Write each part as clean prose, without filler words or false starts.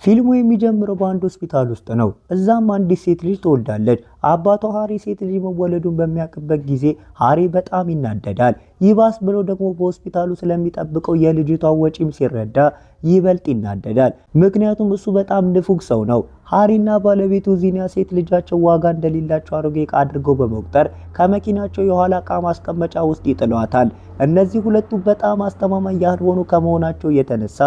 ፊልሙ የሚጀምረው በአንድ ሆስፒታል ውስጥ ነው። እዛም አንዲት ሴት ልጅ ትወልዳለች። አባቷ ሃሪ ሴት ልጅ መወለዱን በሚያውቅበት ጊዜ ሃሪ በጣም ይናደዳል። ይባስ ብሎ ደግሞ በሆስፒታሉ ስለሚጠብቀው የልጅቷ ወጪም ሲረዳ ይበልጥ ይናደዳል። ምክንያቱም እሱ በጣም ንፉግ ሰው ነው። ሃሪና ባለቤቱ ዚኒያ ሴት ልጃቸው ዋጋ እንደሌላቸው አሮጌ ዕቃ አድርገው በመቁጠር ከመኪናቸው የኋላ ዕቃ ማስቀመጫ ውስጥ ይጥሏታል። እነዚህ ሁለቱ በጣም አስተማማኝ ያልሆኑ ከመሆናቸው የተነሳ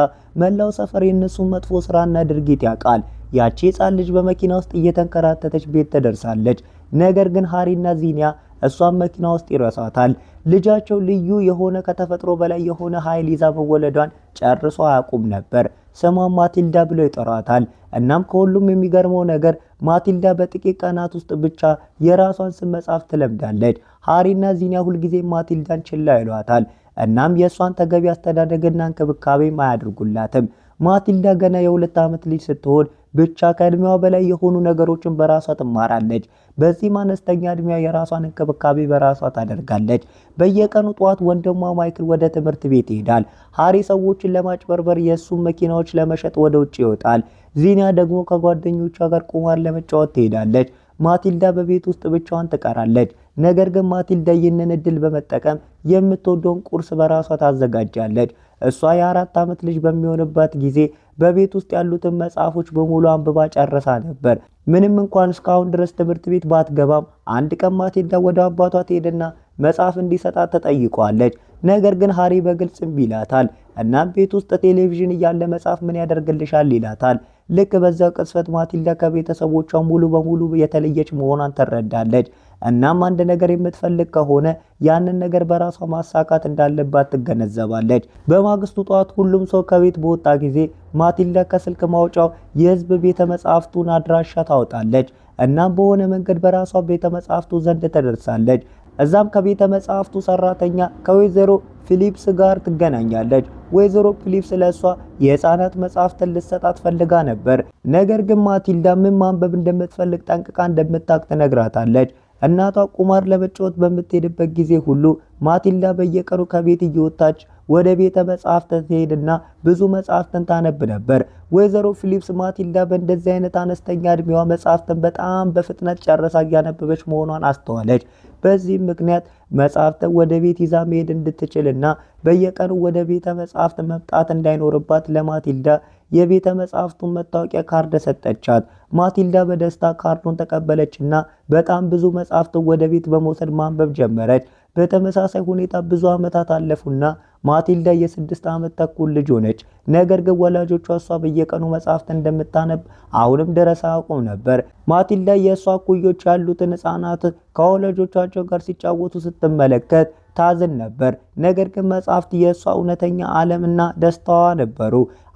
መላው ሰፈር የነሱን መጥፎ ስራና ድርጊት ያውቃል። ያቺ ሕፃን ልጅ በመኪና ውስጥ እየተንከራተተች ቤት ትደርሳለች። ነገር ግን ሃሪና ዚኒያ እሷን መኪና ውስጥ ይረሳታል። ልጃቸው ልዩ የሆነ ከተፈጥሮ በላይ የሆነ ኃይል ይዛ መወለዷን ጨርሶ አያውቁም ነበር። ስሟን ማቲልዳ ብለው ይጠሯታል። እናም ከሁሉም የሚገርመው ነገር ማቲልዳ በጥቂት ቀናት ውስጥ ብቻ የራሷን ስም መጻፍ ትለምዳለች። ሃሪና ዚኒያ ሁልጊዜ ማቲልዳን ችላ ይሏታል። እናም የእሷን ተገቢ አስተዳደግና እንክብካቤም አያደርጉላትም። ማቲልዳ ገና የ2 ዓመት ልጅ ስትሆን ብቻ ከእድሜዋ በላይ የሆኑ ነገሮችን በራሷ ትማራለች። በዚህም አነስተኛ እድሜዋ የራሷን እንክብካቤ በራሷ ታደርጋለች። በየቀኑ ጠዋት ወንድሟ ማይክል ወደ ትምህርት ቤት ይሄዳል። ሃሪ ሰዎችን ለማጭበርበር የእሱን መኪናዎች ለመሸጥ ወደ ውጭ ይወጣል። ዚኒያ ደግሞ ከጓደኞቿ ጋር ቁማር ለመጫወት ትሄዳለች። ማቲልዳ በቤት ውስጥ ብቻዋን ትቀራለች። ነገር ግን ማቲልዳ ይህንን እድል በመጠቀም የምትወደውን ቁርስ በራሷ ታዘጋጃለች። እሷ የ4 ዓመት ልጅ በሚሆንባት ጊዜ በቤት ውስጥ ያሉትን መጽሐፎች በሙሉ አንብባ ጨርሳ ነበር። ምንም እንኳን እስካሁን ድረስ ትምህርት ቤት ባትገባም አንድ ቀን ማቲልዳ ወደ አባቷ ትሄድና መጽሐፍ እንዲሰጣት ተጠይቋለች። ነገር ግን ሃሪ በግልጽ እምቢ ይላታል። እናም ቤት ውስጥ ቴሌቪዥን እያለ መጽሐፍ ምን ያደርግልሻል ይላታል። ልክ በዛው ቅጽበት ማቲልዳ ከቤተሰቦቿ ሙሉ በሙሉ የተለየች መሆኗን ትረዳለች። እናም አንድ ነገር የምትፈልግ ከሆነ ያንን ነገር በራሷ ማሳካት እንዳለባት ትገነዘባለች። በማግስቱ ጠዋት ሁሉም ሰው ከቤት በወጣ ጊዜ ማቲልዳ ከስልክ ማውጫው የህዝብ ቤተ መጻሕፍቱን አድራሻ ታወጣለች። እናም በሆነ መንገድ በራሷ ቤተ መጻሕፍቱ ዘንድ ትደርሳለች። እዛም ከቤተ መጻሕፍቱ ሰራተኛ ከወይዘሮ ፊሊፕስ ጋር ትገናኛለች። ወይዘሮ ፊሊፕስ ለሷ የህፃናት መጽሐፍትን ልትሰጣት ፈልጋ ነበር። ነገር ግን ማቲልዳ ምን ማንበብ እንደምትፈልግ ጠንቅቃ እንደምታውቅ ትነግራታለች። እናቷ ቁማር ለመጫወት በምትሄድበት ጊዜ ሁሉ ማቲልዳ በየቀኑ ከቤት እየወጣች ወደ ቤተ መጻሕፍት ትሄድና ብዙ መጽሐፍትን ታነብ ነበር። ወይዘሮ ፊሊፕስ ማቲልዳ በእንደዚህ አይነት አነስተኛ እድሜዋ መጽሐፍትን በጣም በፍጥነት ጨርሳ እያነበበች መሆኗን አስተዋለች። በዚህም ምክንያት መጽሐፍትን ወደ ቤት ይዛ መሄድ እንድትችልና በየቀኑ ወደ ቤተ መጻሕፍት መምጣት እንዳይኖርባት ለማቲልዳ የቤተ መጻሕፍቱን መታወቂያ ካርድ ሰጠቻት። ማቲልዳ በደስታ ካርዱን ተቀበለችና በጣም ብዙ መጽሐፍትን ወደ ቤት በመውሰድ ማንበብ ጀመረች። በተመሳሳይ ሁኔታ ብዙ ዓመታት አለፉና ማቲልዳ የ6 ዓመት ተኩል ልጅ ሆነች። ነገር ግን ወላጆቿ እሷ በየቀኑ መጽሐፍት እንደምታነብ አሁንም ድረስ አያውቁም ነበር። ማቲልዳ የእሷ እኩዮች ያሉትን ሕፃናት ከወላጆቻቸው ጋር ሲጫወቱ ስትመለከት ታዝን ነበር። ነገር ግን መጽሐፍት የእሷ እውነተኛ ዓለምና ደስታዋ ነበሩ።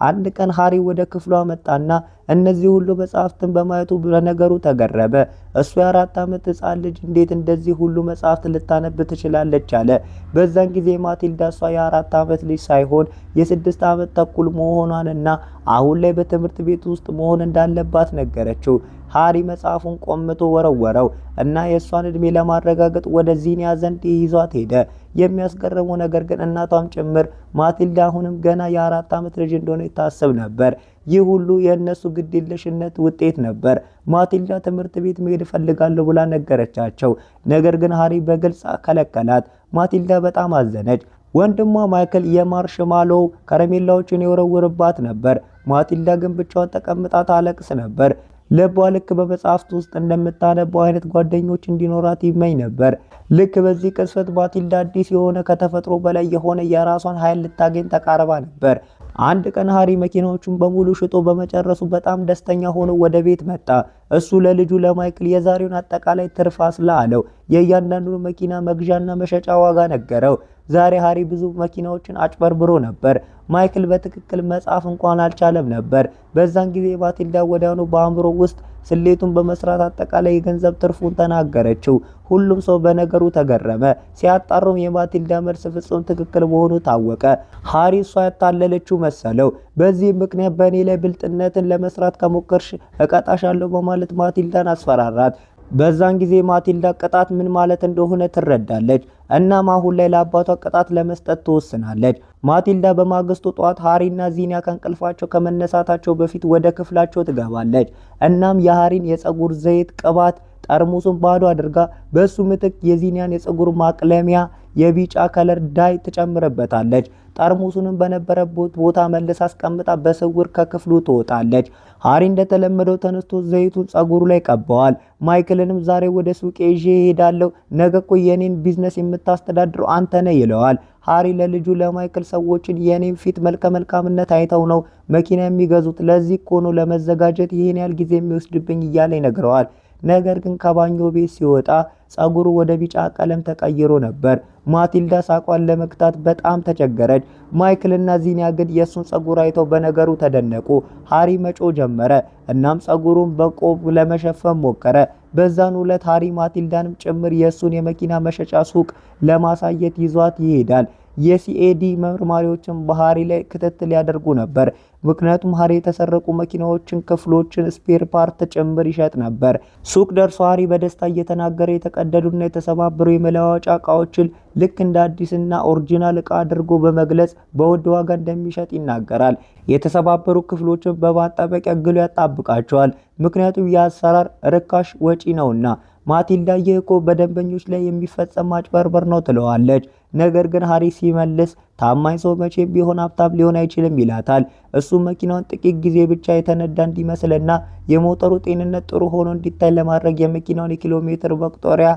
አንድ ቀን ሃሪ ወደ ክፍሏ መጣና እነዚህ ሁሉ መጽሐፍትን በማየቱ በነገሩ ተገረመ። እሱ የ4 ዓመት ሕፃን ልጅ እንዴት እንደዚህ ሁሉ መጽሐፍት ልታነብ ትችላለች አለ። በዛን ጊዜ ማቲልዳ እሷ የ4 ዓመት ልጅ ሳይሆን የ6 ዓመት ተኩል መሆኗንና አሁን ላይ በትምህርት ቤት ውስጥ መሆን እንዳለባት ነገረችው። ሃሪ መጽሐፉን ቆምቶ ወረወረው እና የእሷን እድሜ ለማረጋገጥ ወደ ዚኒያ ዘንድ ይዟት ሄደ። የሚያስገርመው ነገር ግን እናቷም ጭምር ማቲልዳ አሁንም ገና የ4 ዓመት ልጅ እንደሆነ ይታሰብ ነበር። ይህ ሁሉ የእነሱ ግዴለሽነት ውጤት ነበር። ማቲልዳ ትምህርት ቤት መሄድ እፈልጋለሁ ብላ ነገረቻቸው። ነገር ግን ሃሪ በግልጽ ከለከላት። ማቲልዳ በጣም አዘነች። ወንድሟ ማይክል የማርሽማሎው ከረሜላዎችን ይወረውርባት ነበር። ማቲልዳ ግን ብቻዋን ተቀምጣ ታለቅስ ነበር። ልቧ ልክ በመጽሐፍት ውስጥ እንደምታነበው አይነት ጓደኞች እንዲኖራት ይመኝ ነበር። ልክ በዚህ ቅጽበት ማቲልዳ አዲስ የሆነ ከተፈጥሮ በላይ የሆነ የራሷን ኃይል ልታገኝ ተቃርባ ነበር። አንድ ቀን ሃሪ መኪናዎቹን በሙሉ ሽጦ በመጨረሱ በጣም ደስተኛ ሆኖ ወደ ቤት መጣ። እሱ ለልጁ ለማይክል የዛሬውን አጠቃላይ ትርፍ አስላ አለው። የእያንዳንዱ መኪና መግዣና መሸጫ ዋጋ ነገረው። ዛሬ ሃሪ ብዙ መኪናዎችን አጭበርብሮ ነበር። ማይክል በትክክል መጻፍ እንኳን አልቻለም ነበር። በዛን ጊዜ ማቲልዳ ወዲያውኑ በአእምሮ ውስጥ ስሌቱን በመስራት አጠቃላይ የገንዘብ ትርፉን ተናገረችው። ሁሉም ሰው በነገሩ ተገረመ። ሲያጣሩም የማቲልዳ መልስ ፍጹም ትክክል መሆኑ ታወቀ። ሃሪ እሷ ያታለለችው መሰለው። በዚህ ምክንያት በእኔ ላይ ብልጥነትን ለመስራት ከሞከርሽ እቀጣሻለሁ በማለት ማቲልዳን አስፈራራት። በዛን ጊዜ ማቲልዳ ቅጣት ምን ማለት እንደሆነ ትረዳለች። እናም አሁን ላይ ለአባቷ ቅጣት ለመስጠት ትወስናለች። ማቲልዳ በማግስቱ ጠዋት ሃሪና ዚኒያ ከእንቅልፋቸው ከመነሳታቸው በፊት ወደ ክፍላቸው ትገባለች። እናም የሃሪን የፀጉር ዘይት ቅባት ጠርሙሱን ባዶ አድርጋ በሱ ምትክ የዚኒያን የፀጉር ማቅለሚያ የቢጫ ከለር ዳይ ትጨምርበታለች። ጠርሙሱንም በነበረበት ቦታ መልስ አስቀምጣ በስውር ከክፍሉ ትወጣለች። ሃሪ እንደተለመደው ተነስቶ ዘይቱን ፀጉሩ ላይ ቀባዋል። ማይክልንም ዛሬ ወደ ሱቅ ይዤ እሄዳለሁ፣ ነገ እኮ የኔን ቢዝነስ የምታስተዳድረው አንተ ነህ ይለዋል። ሃሪ ለልጁ ለማይክል ሰዎችን የኔን ፊት መልከ መልካምነት አይተው ነው መኪና የሚገዙት፣ ለዚህ እኮ ነው ለመዘጋጀት ይሄን ያህል ጊዜ የሚወስድብኝ እያለ ይነግረዋል። ነገር ግን ከባኞ ቤት ሲወጣ ፀጉሩ ወደ ቢጫ ቀለም ተቀይሮ ነበር። ማቲልዳ ሳቋን ለመግታት በጣም ተቸገረች። ማይክልና ዚኒያ ግን የሱን ፀጉር አይተው በነገሩ ተደነቁ። ሃሪ መጮ ጀመረ። እናም ፀጉሩን በቆብ ለመሸፈን ሞከረ። በዛን ዕለት ሃሪ ማቲልዳንም ጭምር የሱን የመኪና መሸጫ ሱቅ ለማሳየት ይዟት ይሄዳል። የሲኤዲ መርማሪዎችን በሃሪ ላይ ክትትል ያደርጉ ነበር። ምክንያቱም ሃሪ የተሰረቁ መኪናዎችን፣ ክፍሎችን፣ ስፔር ፓርት ጭምር ይሸጥ ነበር። ሱቅ ደርሶ ሃሪ በደስታ እየተናገረ የተቀደዱና የተሰባበሩ የመለዋወጫ እቃዎችን ልክ እንደ አዲስና ኦሪጂናል እቃ አድርጎ በመግለጽ በውድ ዋጋ እንደሚሸጥ ይናገራል። የተሰባበሩ ክፍሎችን በማጣበቂያ ግሉ ያጣብቃቸዋል። ምክንያቱም የአሰራር ርካሽ ወጪ ነውና። ማቲልዳ ይህ እኮ በደንበኞች ላይ የሚፈጸም ማጭበርበር ነው ትለዋለች። ነገር ግን ሃሪ ሲመልስ ታማኝ ሰው መቼም ቢሆን ሀብታም ሊሆን አይችልም ይላታል። እሱ መኪናውን ጥቂት ጊዜ ብቻ የተነዳ እንዲመስልና የሞተሩ ጤንነት ጥሩ ሆኖ እንዲታይ ለማድረግ የመኪናውን የኪሎ ሜትር መቁጠሪያ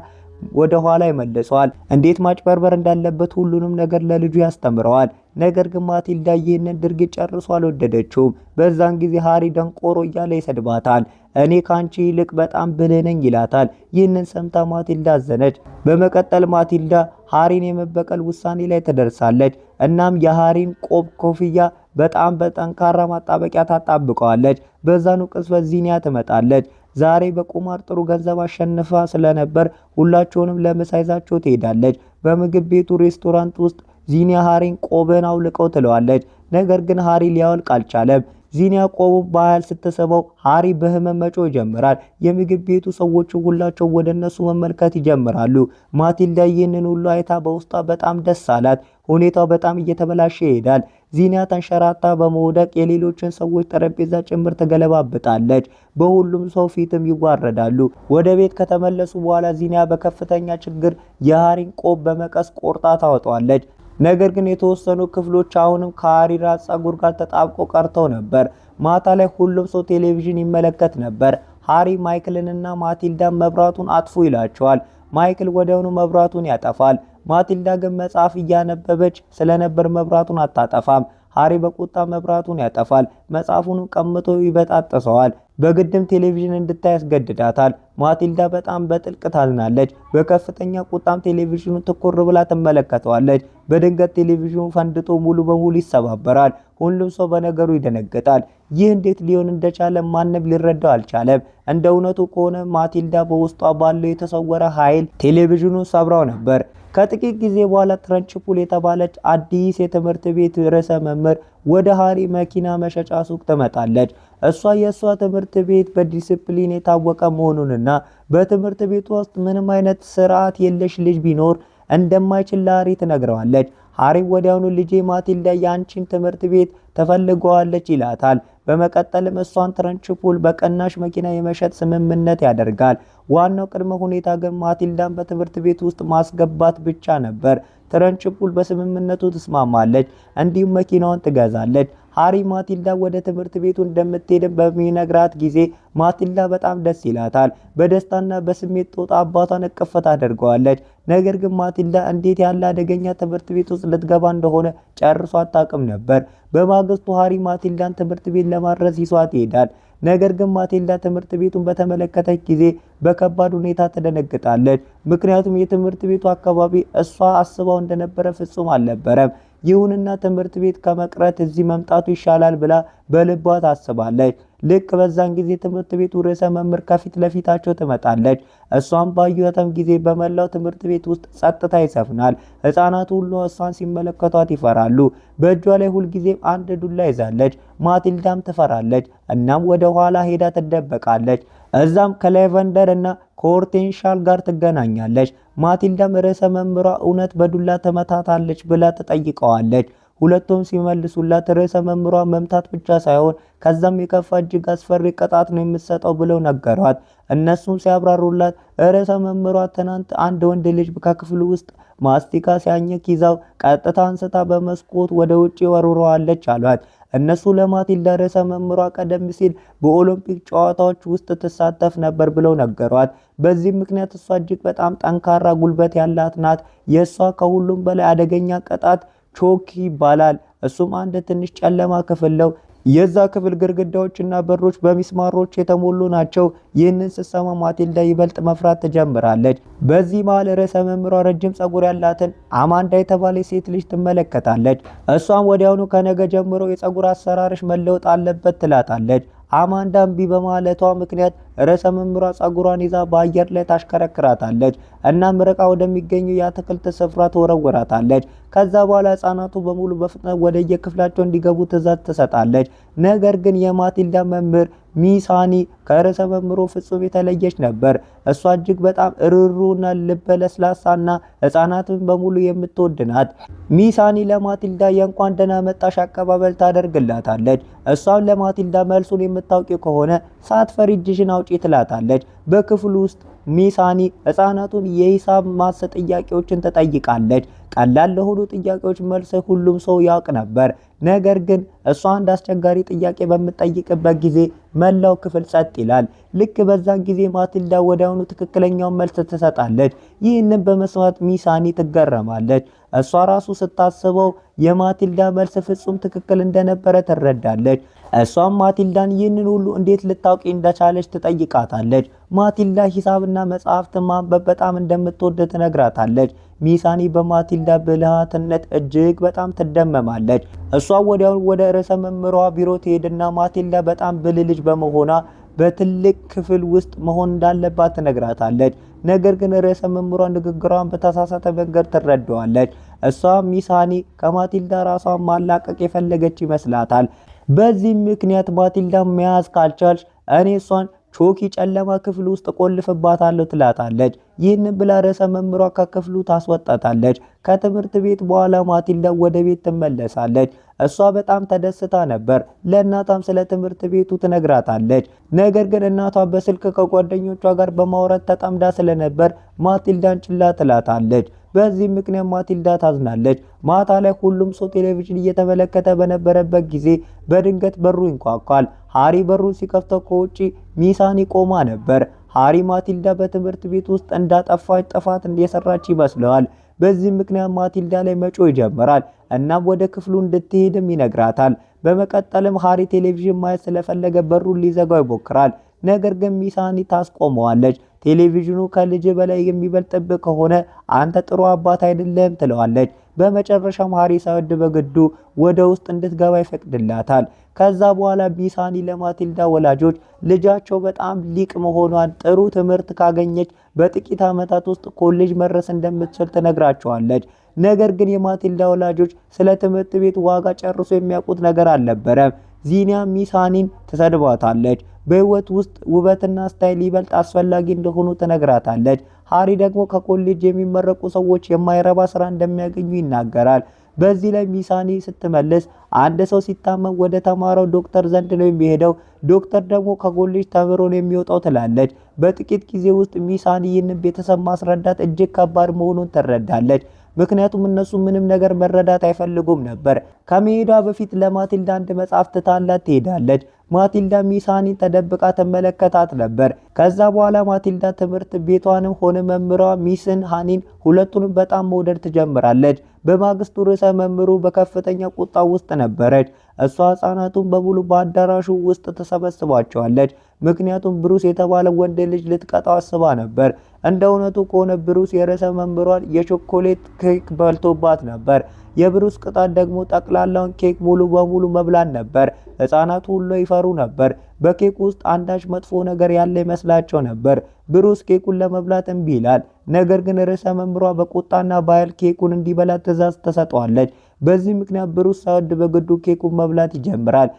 ወደ ኋላ ይመልሰዋል። እንዴት ማጭበርበር እንዳለበት ሁሉንም ነገር ለልጁ ያስተምረዋል። ነገር ግን ማቲልዳ ይህንን ድርጊት ጨርሶ አልወደደችውም። በዛን ጊዜ ሃሪ ደንቆሮ እያለ ይሰድባታል። እኔ ካንቺ ይልቅ በጣም ብልህ ነኝ ይላታል። ይህንን ሰምታ ማቲልዳ አዘነች። በመቀጠል ማቲልዳ ሃሪን የመበቀል ውሳኔ ላይ ትደርሳለች። እናም የሃሪን ቆብ ኮፍያ በጣም በጠንካራ ማጣበቂያ ታጣብቀዋለች። በዛኑ ቅጽበት ዚኒያ ትመጣለች። ዛሬ በቁማር ጥሩ ገንዘብ አሸንፋ ስለነበር ሁላቸውንም ለምሳ ይዛቸው ትሄዳለች። በምግብ ቤቱ ሬስቶራንት ውስጥ ዚኒያ ሃሪን ቆብን አውልቀው ትለዋለች። ነገር ግን ሃሪ ሊያወልቅ አልቻለም። ዚኒያ ቆቡ በኃይል ስትስበው ሃሪ በህመም መጮህ ይጀምራል። የምግብ ቤቱ ሰዎች ሁላቸው ወደ እነሱ መመልከት ይጀምራሉ። ማቲልዳ ይህንን ሁሉ አይታ በውስጧ በጣም ደስ አላት። ሁኔታው በጣም እየተበላሸ ይሄዳል። ዚኒያ ተንሸራታ በመውደቅ የሌሎችን ሰዎች ጠረጴዛ ጭምር ትገለባብጣለች። በሁሉም ሰው ፊትም ይዋረዳሉ። ወደ ቤት ከተመለሱ በኋላ ዚኒያ በከፍተኛ ችግር የሃሪን ቆብ በመቀስ ቆርጣ ታወጣዋለች። ነገር ግን የተወሰኑ ክፍሎች አሁንም ከሃሪ ራስ ፀጉር ጋር ተጣብቆ ቀርተው ነበር። ማታ ላይ ሁሉም ሰው ቴሌቪዥን ይመለከት ነበር። ሃሪ ማይክልንና ማቲልዳን መብራቱን አጥፉ ይላቸዋል። ማይክል ወዲያውኑ መብራቱን ያጠፋል። ማቲልዳ ግን መጽሐፍ እያነበበች ስለነበር መብራቱን አታጠፋም። ሃሪ በቁጣ መብራቱን ያጠፋል። መጽሐፉንም ቀምቶ ይበጣጥሰዋል። በግድም ቴሌቪዥን እንድታይ ያስገድዳታል። ማቲልዳ በጣም በጥልቅ ታዝናለች። በከፍተኛ ቁጣም ቴሌቪዥኑን ትኩር ብላ ትመለከተዋለች። በድንገት ቴሌቪዥኑ ፈንድቶ ሙሉ በሙሉ ይሰባበራል። ሁሉም ሰው በነገሩ ይደነግጣል። ይህ እንዴት ሊሆን እንደቻለ ማንም ሊረዳው አልቻለም። እንደ እውነቱ ከሆነ ማቲልዳ በውስጧ ባለው የተሰወረ ኃይል ቴሌቪዥኑን ሰብራው ነበር። ከጥቂት ጊዜ በኋላ ትረንችፑል የተባለች አዲስ የትምህርት ቤት ርዕሰ መምህር ወደ ሃሪ መኪና መሸጫ ሱቅ ትመጣለች። እሷ የእሷ ትምህርት ቤት በዲሲፕሊን የታወቀ መሆኑንና በትምህርት ቤቱ ውስጥ ምንም አይነት ስርዓት የለሽ ልጅ ቢኖር እንደማይችል ለሃሪ ትነግረዋለች። ሃሪ ወዲያውኑ ልጄ ማቲልዳ ያንቺን ትምህርት ቤት ተፈልገዋለች ይላታል። በመቀጠልም እሷን ትረንችፑል በቅናሽ መኪና የመሸጥ ስምምነት ያደርጋል። ዋናው ቅድመ ሁኔታ ግን ማቲልዳን በትምህርት ቤት ውስጥ ማስገባት ብቻ ነበር። ትረንችፑል በስምምነቱ ትስማማለች፣ እንዲሁም መኪናውን ትገዛለች። ሃሪ ማቲልዳ ወደ ትምህርት ቤቱ እንደምትሄድ በሚነግራት ጊዜ ማቲልዳ በጣም ደስ ይላታል። በደስታና በስሜት ጦጣ አባቷን እቅፍ ታደርገዋለች። ነገር ግን ማቲልዳ እንዴት ያለ አደገኛ ትምህርት ቤት ውስጥ ልትገባ እንደሆነ ጨርሶ አታውቅም ነበር። በማግስቱ ሃሪ ማቲልዳን ትምህርት ቤት ለማድረስ ይዟት ይሄዳል። ነገር ግን ማቲልዳ ትምህርት ቤቱን በተመለከተች ጊዜ በከባድ ሁኔታ ትደነግጣለች። ምክንያቱም የትምህርት ቤቱ አካባቢ እሷ አስባው እንደነበረ ፍጹም አልነበረም። ይሁንና ትምህርት ቤት ከመቅረት እዚህ መምጣቱ ይሻላል ብላ በልቧ ታስባለች። ልክ በዛን ጊዜ ትምህርት ቤቱ ርዕሰ መምህር ከፊት ለፊታቸው ትመጣለች። እሷን ባዩአትም ጊዜ በመላው ትምህርት ቤት ውስጥ ጸጥታ ይሰፍናል። ሕፃናቱ ሁሉ እሷን ሲመለከቷት ይፈራሉ። በእጇ ላይ ሁልጊዜም አንድ ዱላ ይዛለች። ማቲልዳም ትፈራለች። እናም ወደ ኋላ ሄዳ ትደበቃለች። እዛም ከሌቨንደር እና ከሆርቴንሻል ጋር ትገናኛለች። ማቲልዳም ርዕሰ መምህሯ እውነት በዱላ ተመታታለች ብላ ትጠይቀዋለች። ሁለቱም ሲመልሱላት ርዕሰ መምህሯ መምታት ብቻ ሳይሆን ከዛም የከፋ እጅግ አስፈሪ ቅጣት ነው የምትሰጠው ብለው ነገሯት። እነሱም ሲያብራሩላት ርዕሰ መምህሯ ትናንት አንድ ወንድ ልጅ ከክፍሉ ውስጥ ማስቲካ ሲያኘክ ይዛው ቀጥታ አንስታ በመስኮት ወደ ውጪ ወርውረዋለች አሏት። እነሱ ለማቲልዳ ርዕሰ መምህሯ ቀደም ሲል በኦሎምፒክ ጨዋታዎች ውስጥ ትሳተፍ ነበር ብለው ነገሯት። በዚህ ምክንያት እሷ እጅግ በጣም ጠንካራ ጉልበት ያላት ናት። የእሷ ከሁሉም በላይ አደገኛ ቅጣት ቾክ ይባላል። እሱም አንድ ትንሽ ጨለማ ክፍል ነው። የዛ ክፍል ግድግዳዎችና በሮች በሚስማሮች የተሞሉ ናቸው። ይህንን ስትሰማ ማቲልዳ ይበልጥ መፍራት ትጀምራለች። በዚህ መሃል ርዕሰ መምህሯ ረጅም ጸጉር ያላትን አማንዳ የተባለች ሴት ልጅ ትመለከታለች። እሷም ወዲያውኑ ከነገ ጀምሮ የጸጉር አሰራርሽ መለወጥ አለበት ትላታለች። አማንዳ እምቢ በማለቷ ምክንያት ርዕሰ መምህሯ ጸጉሯን ይዛ በአየር ላይ ታሽከረክራታለች እና ርቃ ወደሚገኘው የአትክልት ስፍራ ትወረውራታለች። ከዛ በኋላ ህፃናቱ በሙሉ በፍጥነት ወደ የክፍላቸው እንዲገቡ ትዕዛዝ ትሰጣለች። ነገር ግን የማቲልዳ መምህር ሚሳኒ ከርዕሰ መምህሩ ፍጹም የተለየች ነበር። እሷ እጅግ በጣም ርሩና ልበ ለስላሳና ህፃናትን በሙሉ የምትወድ ናት። ሚሳኒ ለማቲልዳ የእንኳን ደህና መጣሽ አቀባበል ታደርግላታለች። እሷም ለማቲልዳ መልሱን የምታውቂ ከሆነ ሳትፈሪ እጅሽን አውጪ ትላታለች። በክፍሉ ውስጥ ሚሳኒ ህፃናቱን የሂሳብ ማስ ጥያቄዎችን ትጠይቃለች። ቀላል ለሆኑ ጥያቄዎች መልስ ሁሉም ሰው ያውቅ ነበር። ነገር ግን እሷ አንድ አስቸጋሪ ጥያቄ በምትጠይቅበት ጊዜ መላው ክፍል ጸጥ ይላል። ልክ በዛን ጊዜ ማቲልዳ ወዲያውኑ ትክክለኛውን መልስ ትሰጣለች። ይህንን በመስማት ሚሳኒ ትገረማለች። እሷ ራሱ ስታስበው የማቲልዳ መልስ ፍጹም ትክክል እንደነበረ ትረዳለች። እሷም ማቲልዳን ይህንን ሁሉ እንዴት ልታውቂ እንደቻለች ትጠይቃታለች። ማቲልዳ ሂሳብና መጽሐፍትን ማንበብ በጣም እንደምትወድ ትነግራታለች። ሚሳኒ በማቲልዳ ብልሃትነት እጅግ በጣም ትደመማለች። እሷ ወዲያው ወደ ርዕሰ መምህሯ ቢሮ ትሄድና ማቲልዳ በጣም ብልህ ልጅ በመሆኗ በትልቅ ክፍል ውስጥ መሆን እንዳለባት ትነግራታለች። ነገር ግን ርዕሰ መምህሯ ንግግሯን በተሳሳተ መንገድ ትረዳዋለች። እሷ ሚሳኒ ከማቲልዳ ራሷን ማላቀቅ የፈለገች ይመስላታል። በዚህ ምክንያት ማቲልዳ መያዝ ካልቻልሽ እኔ እሷን ቾኪ ጨለማ ክፍል ውስጥ ቆልፍባታለሁ ትላታለች። ይህንን ብላ ርዕሰ መምህሯ ከክፍሉ ታስወጣታለች። ከትምህርት ቤት በኋላ ማቲልዳ ወደ ቤት ትመለሳለች። እሷ በጣም ተደስታ ነበር። ለእናቷም ስለ ትምህርት ቤቱ ትነግራታለች። ነገር ግን እናቷ በስልክ ከጓደኞቿ ጋር በማውራት ተጠምዳ ስለነበር ማቲልዳን ችላ ትላታለች። በዚህ ምክንያት ማቲልዳ ታዝናለች። ማታ ላይ ሁሉም ሰው ቴሌቪዥን እየተመለከተ በነበረበት ጊዜ በድንገት በሩ ይንኳኳል። ሃሪ በሩን ሲከፍተው ከውጪ ሚሳኒ ቆማ ነበር። ሃሪ ማቲልዳ በትምህርት ቤት ውስጥ እንዳጠፋች ጥፋት እንደሰራች ይመስለዋል። በዚህ ምክንያት ማቲልዳ ላይ መጮ ይጀምራል። እናም ወደ ክፍሉ እንድትሄድም ይነግራታል። በመቀጠልም ሃሪ ቴሌቪዥን ማየት ስለፈለገ በሩን ሊዘጋው ይሞክራል። ነገር ግን ሚሳኒ ታስቆመዋለች። ቴሌቪዥኑ ከልጅ በላይ የሚበልጥብህ ከሆነ አንተ ጥሩ አባት አይደለም ትለዋለች። በመጨረሻም ሃሪ ሳይወድ በግዱ ወደ ውስጥ እንድትገባ ይፈቅድላታል። ከዛ በኋላ ሚሳኒ ለማቲልዳ ወላጆች ልጃቸው በጣም ሊቅ መሆኗን፣ ጥሩ ትምህርት ካገኘች በጥቂት ዓመታት ውስጥ ኮሌጅ መድረስ እንደምትችል ትነግራቸዋለች። ነገር ግን የማቲልዳ ወላጆች ስለ ትምህርት ቤት ዋጋ ጨርሶ የሚያውቁት ነገር አልነበረም። ዚኒያ ሚሳኒን ትሰድባታለች። በህይወት ውስጥ ውበትና ስታይል ይበልጥ አስፈላጊ እንደሆኑ ትነግራታለች። ሃሪ ደግሞ ከኮሌጅ የሚመረቁ ሰዎች የማይረባ ስራ እንደሚያገኙ ይናገራል። በዚህ ላይ ሚሳኒ ስትመልስ አንድ ሰው ሲታመም ወደ ተማረው ዶክተር ዘንድ ነው የሚሄደው፣ ዶክተር ደግሞ ከኮሌጅ ተምሮ ነው የሚወጣው ትላለች። በጥቂት ጊዜ ውስጥ ሚሳኒ ይህንን ቤተሰብ ማስረዳት እጅግ ከባድ መሆኑን ትረዳለች። ምክንያቱም እነሱ ምንም ነገር መረዳት አይፈልጉም ነበር። ከመሄዷ በፊት ለማቲልዳ አንድ መጽሐፍ ትታላት ትሄዳለች። ማቲልዳ ሚሳኒ ተደብቃ ተመለከታት ነበር። ከዛ በኋላ ማቲልዳ ትምህርት ቤቷንም ሆነ መምህሯ ሚስን ሃኒን ሁለቱንም በጣም መውደድ ትጀምራለች። በማግስቱ ርዕሰ መምህሩ በከፍተኛ ቁጣ ውስጥ ነበረች። እሷ ህፃናቱን በሙሉ በአዳራሹ ውስጥ ተሰበስባቸዋለች። ምክንያቱም ብሩስ የተባለ ወንድ ልጅ ልትቀጣው አስባ ነበር። እንደ እውነቱ ከሆነ ብሩስ የርዕሰ መምህሯን የቾኮሌት ኬክ በልቶባት ነበር። የብሩስ ቅጣት ደግሞ ጠቅላላውን ኬክ ሙሉ በሙሉ መብላን ነበር። ህፃናቱ ሁሉ ይፈሩ ነበር። በኬክ ውስጥ አንዳች መጥፎ ነገር ያለ ይመስላቸው ነበር። ብሩስ ኬኩን ለመብላት እምቢ ይላል። ነገር ግን ርዕሰ መምህሯ በቁጣና በኃይል ኬኩን እንዲበላ ትዕዛዝ ተሰጠዋለች። በዚህ ምክንያት ብሩስ ሳይወድ በግዱ ኬኩን መብላት ይጀምራል።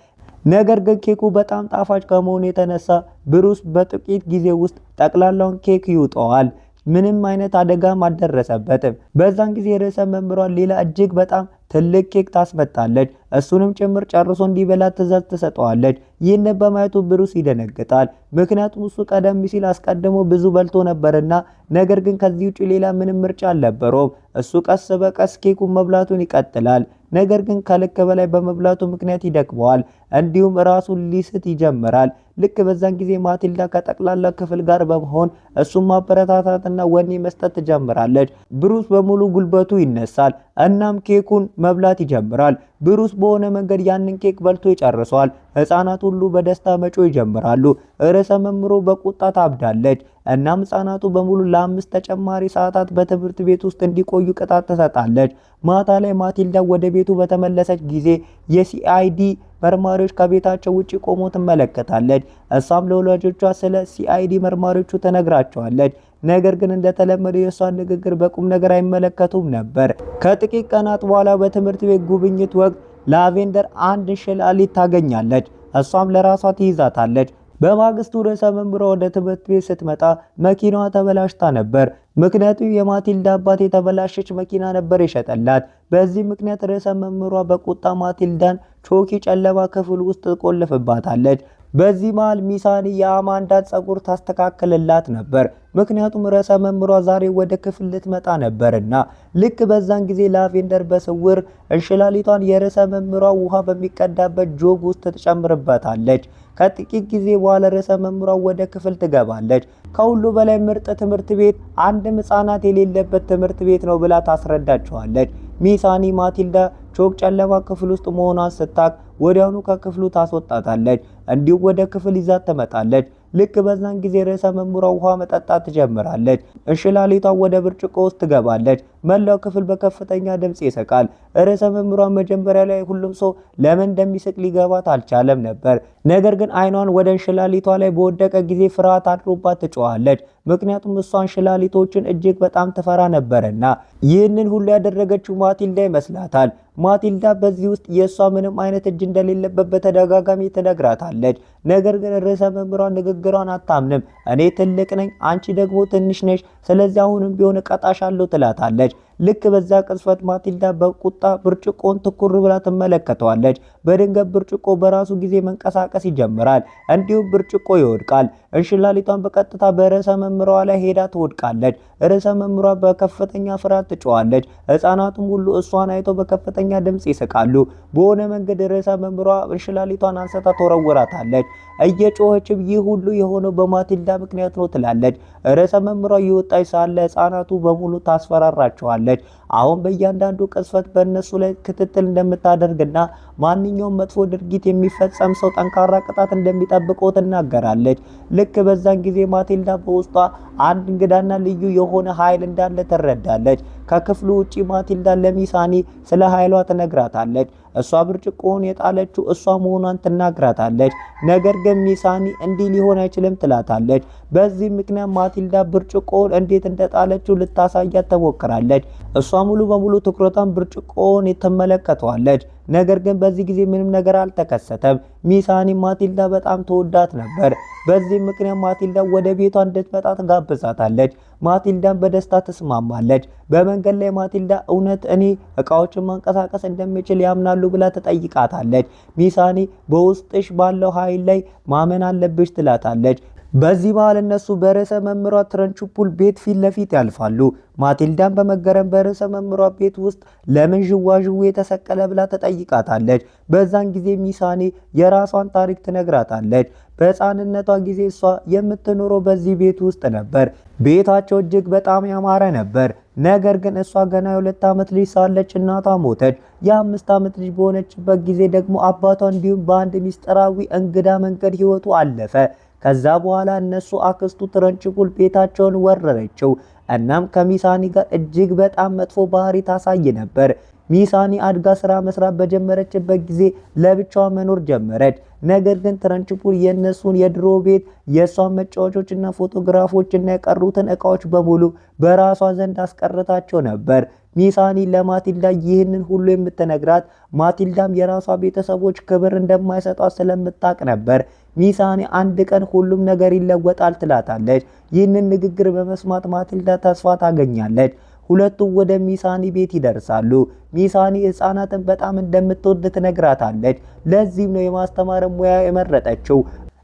ነገር ግን ኬኩ በጣም ጣፋጭ ከመሆኑ የተነሳ ብሩስ በጥቂት ጊዜ ውስጥ ጠቅላላውን ኬክ ይውጠዋል። ምንም አይነት አደጋም አልደረሰበትም። በዛን ጊዜ ርዕሰ መምህሯን ሌላ እጅግ በጣም ትልቅ ኬክ ታስመጣለች። እሱንም ጭምር ጨርሶ እንዲበላ ትዕዛዝ ትሰጠዋለች። ይህንን በማየቱ ብሩስ ይደነግጣል። ምክንያቱም እሱ ቀደም ሲል አስቀድሞ ብዙ በልቶ ነበርና፣ ነገር ግን ከዚህ ውጪ ሌላ ምንም ምርጫ አልነበረውም። እሱ ቀስ በቀስ ኬኩን መብላቱን ይቀጥላል። ነገር ግን ከልክ በላይ በመብላቱ ምክንያት ይደክመዋል። እንዲሁም ራሱን ሊስት ይጀምራል። ልክ በዛን ጊዜ ማቲልዳ ከጠቅላላ ክፍል ጋር በመሆን እሱም ማበረታታትና ወኔ መስጠት ትጀምራለች። ብሩስ በሙሉ ጉልበቱ ይነሳል። እናም ኬኩን መብላት ይጀምራል። ብሩስ በሆነ መንገድ ያንን ኬክ በልቶ ይጨርሰዋል። ህፃናት ሁሉ በደስታ መጮ ይጀምራሉ። ርዕሰ መምህሩ በቁጣ ታብዳለች። እናም ህፃናቱ በሙሉ ለ5 ተጨማሪ ሰዓታት በትምህርት ቤት ውስጥ እንዲቆዩ ቅጣት ትሰጣለች። ማታ ላይ ማቲልዳ ወደ ቤቱ በተመለሰች ጊዜ የሲአይዲ መርማሪዎች ከቤታቸው ውጪ ቆሞ ትመለከታለች። እሷም ለወላጆቿ ስለ ሲአይዲ መርማሪዎቹ ትነግራቸዋለች። ነገር ግን እንደተለመደው የእሷን ንግግር በቁም ነገር አይመለከቱም ነበር። ከጥቂት ቀናት በኋላ በትምህርት ቤት ጉብኝት ወቅት ላቬንደር አንድ እንሽላሊት ታገኛለች። እሷም ለራሷ ትይዛታለች። በማግስቱ ርዕሰ መምህሯ ወደ ትምህርት ቤት ስትመጣ መኪናዋ ተበላሽታ ነበር። ምክንያቱም የማቲልዳ አባት የተበላሸች መኪና ነበር የሸጠላት። በዚህ ምክንያት ርዕሰ መምህሯ በቁጣ ማቲልዳን ቾኪ ጨለማ ክፍል ውስጥ ትቆልፍባታለች። በዚህ መሃል ሚሳኒ የአማንዳን ጸጉር ታስተካክልላት ነበር። ምክንያቱም ርዕሰ መምህሯ ዛሬ ወደ ክፍል ልትመጣ ነበርና። ልክ በዛን ጊዜ ላቬንደር በስውር እንሽላሊቷን የርዕሰ መምህሯ ውሃ በሚቀዳበት ጆግ ውስጥ ትጨምርበታለች። ከጥቂት ጊዜ በኋላ ርዕሰ መምህሯ ወደ ክፍል ትገባለች። ከሁሉ በላይ ምርጥ ትምህርት ቤት፣ አንድም ህፃናት የሌለበት ትምህርት ቤት ነው ብላ ታስረዳቸዋለች። ሚሳኒ ማቲልዳ ቾክ ጨለማ ክፍል ውስጥ መሆኗን ስታቅ ወዲያውኑ ከክፍሉ ታስወጣታለች። እንዲሁም ወደ ክፍል ይዛት ትመጣለች። ልክ በዛን ጊዜ ርዕሰ መምህሯ ውሃ መጠጣት ትጀምራለች። እንሽላሊቷ ወደ ብርጭቆ ውስጥ ትገባለች። መላው ክፍል በከፍተኛ ድምፅ ይስቃል። ርዕሰ መምህሯ መጀመሪያ ላይ ሁሉም ሰው ለምን እንደሚስቅ ሊገባት አልቻለም ነበር። ነገር ግን አይኗን ወደ እንሽላሊቷ ላይ በወደቀ ጊዜ ፍርሃት አድሮባት ትጮኻለች። ምክንያቱም እሷ እንሽላሊቶችን እጅግ በጣም ትፈራ ነበርና። ይህንን ሁሉ ያደረገችው ማቲልዳ ይመስላታል። ማቲልዳ በዚህ ውስጥ የእሷ ምንም አይነት እጅ እንደሌለበት በተደጋጋሚ ትነግራታለች። ነገር ግን ርዕሰ መምህሯ ንግግሯን አታምንም። እኔ ትልቅ ነኝ፣ አንቺ ደግሞ ትንሽ ነሽ፣ ስለዚህ አሁንም ቢሆን እቀጣሻለሁ ትላታለች። ልክ በዛ ቅጽበት ማቲልዳ በቁጣ ብርጭቆን ትኩር ብላ ትመለከተዋለች። በድንገት ብርጭቆ በራሱ ጊዜ መንቀሳቀስ ይጀምራል። እንዲሁም ብርጭቆ ይወድቃል። እንሽላሊቷን በቀጥታ በርዕሰ መምህሯ ላይ ሄዳ ትወድቃለች። ርዕሰ መምህሯ በከፍተኛ ፍርሃት ትጮኻለች። ህፃናቱም ሁሉ እሷን አይተው በከፍተኛ ድምፅ ይስቃሉ። በሆነ መንገድ ርዕሰ መምህሯ እንሽላሊቷን አንስታ ተወረውራታለች። እየጮኸችም ይህ ሁሉ የሆነው በማቲልዳ ምክንያት ነው ትላለች። ርዕሰ መምህሯ እየወጣች ሳለ ህፃናቱ በሙሉ ታስፈራራቸዋለች። አሁን በእያንዳንዱ ቅጽበት በእነሱ ላይ ክትትል እንደምታደርግና ማንኛውም መጥፎ ድርጊት የሚፈጸም ሰው ጠንካራ ቅጣት እንደሚጠብቀው ትናገራለች። ልክ በዛን ጊዜ ማቲልዳ በውስጧ አንድ እንግዳና ልዩ የሆነ ኃይል እንዳለ ትረዳለች። ከክፍሉ ውጪ ማቲልዳ ለሚሳኒ ስለ ኃይሏ ትነግራታለች። እሷ ብርጭቆውን የጣለችው እሷ መሆኗን ትናግራታለች። ነገር ግን ሚሳኒ እንዲህ ሊሆን አይችልም ትላታለች። በዚህ ምክንያት ማቲልዳ ብርጭቆውን እንዴት እንደጣለችው ልታሳያት ትሞክራለች። እሷ ሙሉ በሙሉ ትኩረቷን ብርጭቆውን ትመለከተዋለች። ነገር ግን በዚህ ጊዜ ምንም ነገር አልተከሰተም። ሚሳኒ ማቲልዳ በጣም ተወዳት ነበር። በዚህ ምክንያት ማቲልዳ ወደ ቤቷ እንድትመጣ ትጋብዛታለች። ማቲልዳን በደስታ ትስማማለች። በመንገድ ላይ ማቲልዳ እውነት እኔ እቃዎችን ማንቀሳቀስ እንደምችል ያምናሉ ብላ ትጠይቃታለች። ሚሳኒ በውስጥሽ ባለው ኃይል ላይ ማመን አለብሽ ትላታለች። በዚህ መሃል እነሱ በርዕሰ መምህሯ ትረንችፑል ቤት ፊት ለፊት ያልፋሉ። ማቲልዳን በመገረም በርዕሰ መምህሯ ቤት ውስጥ ለምን ዥዋዥዌ የተሰቀለ ብላ ተጠይቃታለች። በዛን ጊዜ ሚሳኒ የራሷን ታሪክ ትነግራታለች። በሕፃንነቷ ጊዜ እሷ የምትኖረው በዚህ ቤት ውስጥ ነበር። ቤታቸው እጅግ በጣም ያማረ ነበር። ነገር ግን እሷ ገና የ2 ዓመት ልጅ ሳለች እናቷ ሞተች። የ5 ዓመት ልጅ በሆነችበት ጊዜ ደግሞ አባቷ እንዲሁም በአንድ ሚስጥራዊ እንግዳ መንገድ ህይወቱ አለፈ። ከዛ በኋላ እነሱ አክስቱ ትረንችፑል ቤታቸውን ወረረችው። እናም ከሚሳኒ ጋር እጅግ በጣም መጥፎ ባህሪ ታሳይ ነበር። ሚሳኒ አድጋ ስራ መስራት በጀመረችበት ጊዜ ለብቻዋ መኖር ጀመረች። ነገር ግን ትረንችፑል የነሱን የድሮ ቤት የሷን መጫወቾችና ፎቶግራፎችና የቀሩትን እቃዎች በሙሉ በራሷ ዘንድ አስቀርታቸው ነበር። ሚሳኒ ለማቲልዳ ይህንን ሁሉ የምትነግራት ማቲልዳም የራሷ ቤተሰቦች ክብር እንደማይሰጧት ስለምታቅ ነበር። ሚሳኒ አንድ ቀን ሁሉም ነገር ይለወጣል ትላታለች። ይህንን ንግግር በመስማት ማቲልዳ ተስፋ ታገኛለች። ሁለቱም ወደ ሚሳኒ ቤት ይደርሳሉ። ሚሳኒ ህፃናትን በጣም እንደምትወድ ትነግራታለች። ለዚህም ነው የማስተማር ሙያ የመረጠችው።